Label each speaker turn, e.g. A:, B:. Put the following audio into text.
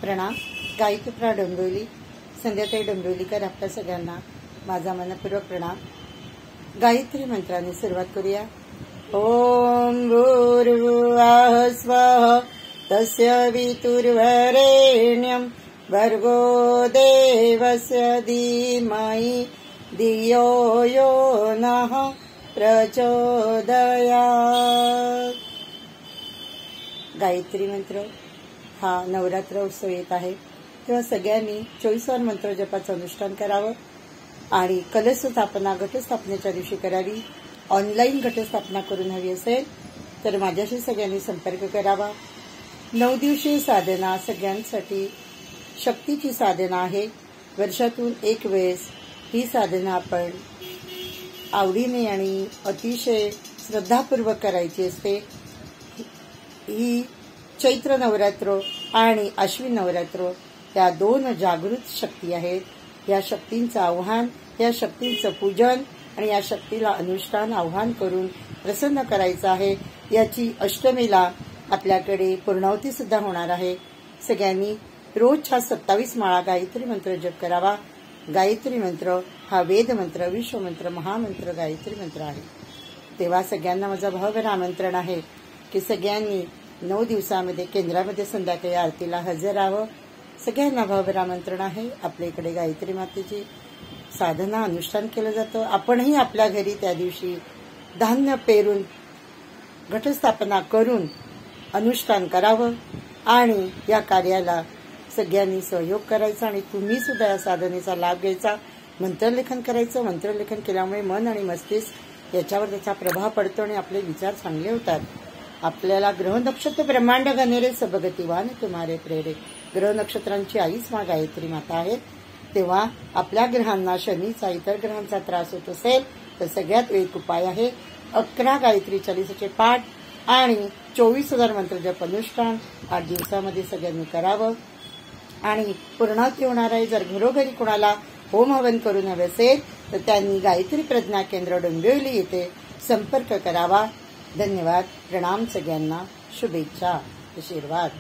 A: प्रणाम. गायत्री डोंबिवली, संध्याताई डोंबिवलीकर आपल्या सगळ्यांना माझा मनपूर्वक प्रणाम. गायत्री मंत्राने सुरुवात करूया. ओम भूर्भुवः स्वः तस्य वितुर्वरेण्यं भर्गो देवस्य धीमहि धियो यो नः प्रचोदयात्. गायत्री मंत्र हा नवरात्र उत्सव येत आहे, तेव्हा सगळ्यांनी 24 मंत्र जपाचं अनुष्ठान करावं आणि कलशस्थापना घटस्थापनेच्या दिवशी करावी. ऑनलाईन घटस्थापना करून हवी असेल तर माझ्याशी सगळ्यांनी संपर्क करावा. 9 दिवसीय साधना सगळ्यांसाठी शक्तीची साधना आहे. वर्षातून एक वेळेस ही साधना आपण आवडीने आणि अतिशय श्रद्धापूर्वक करायची असते. ही चैत्र नवरात्र आणि अश्विन नवरात्र या 2 जागृत शक्ती आहेत. या शक्तींचं आव्हान, या शक्तींचं पूजन आणि या शक्तीला अनुष्ठान आव्हान करून प्रसन्न करायचं आहे. याची अष्टमीला आपल्याकडे पूर्णाहुती सुद्धा होणार आहे. सगळ्यांनी रोजच्या 27 माळा गायत्री मंत्र जप करावा. गायत्री मंत्र हा वेद मंत्र, विश्वमंत्र, महामंत्र गायत्री मंत्र आहे. तेव्हा सगळ्यांना माझं भव्य आमंत्रण आहे की सगळ्यांनी 9 दिवसामध्ये केंद्रामध्ये संध्याकाळी आरतीला हजर राहावं. सगळ्यांना भव्य आमंत्रण आहे. आपल्या इकडे गायत्री मातेची साधना अनुष्ठान केलं जातं. आपणही आपल्या घरी त्या दिवशी धान्य पेरून घटस्थापना करून अनुष्ठान करावं आणि या कार्याला सगळ्यांनी सहयोग करायचा आणि तुम्ही सुद्धा या साधनेचा लाभ घ्यायचा. मंत्रलेखन करायचं. मंत्रलेखन केल्यामुळे मन आणि मस्तिष्क याच्यावर त्याचा प्रभाव पडतो आणि आपले विचार चांगले होतात. आपल्याला ग्रह नक्षत्र ब्रह्मांड गणेरे सबगतिवान तुम्हारे प्रेरे. ग्रह नक्षत्रांची आईच माँ गायत्री माता आहे. तेव्हा आपल्या ग्रहांना शनीचा इतर ग्रहांचा त्रास होत असेल तर सगळ्यात एक उपाय आहे 11 गायत्री चालीसाचे पाठ आणि 24,000 मंत्र जप अनुष्ठान 8 दिवसामध्ये सगळ्यांनी करावं. आणि पूर्णाहुती होणार आहे. जर घरोघरी कोणाला होम हवन करून हवे असेल तर त्यांनी गायत्री प्रज्ञा केंद्र डोंबिवली येथे संपर्क करावा. धन्यवाद. प्रणाम. सगळ्यांना शुभेच्छा, आशीर्वाद.